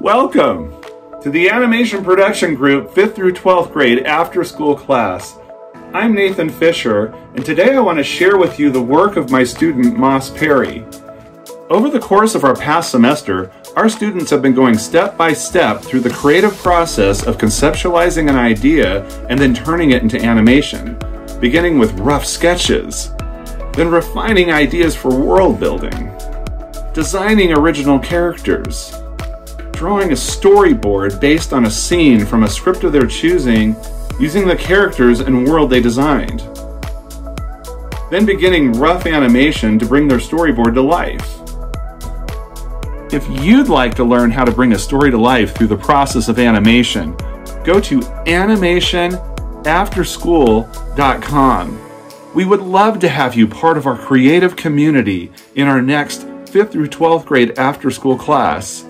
Welcome to the Animation Production Group 5th through 12th grade after school class. I'm Nathan Fisher, and today I want to share with you the work of my student Moss Parry. Over the course of our past semester, our students have been going step by step through the creative process of conceptualizing an idea and then turning it into animation, beginning with rough sketches, then refining ideas for world building, designing original characters, drawing a storyboard based on a scene from a script of their choosing using the characters and world they designed, then beginning rough animation to bring their storyboard to life. If you'd like to learn how to bring a story to life through the process of animation, go to animationafterschool.com. We would love to have you part of our creative community in our next 5th through 12th grade after school class.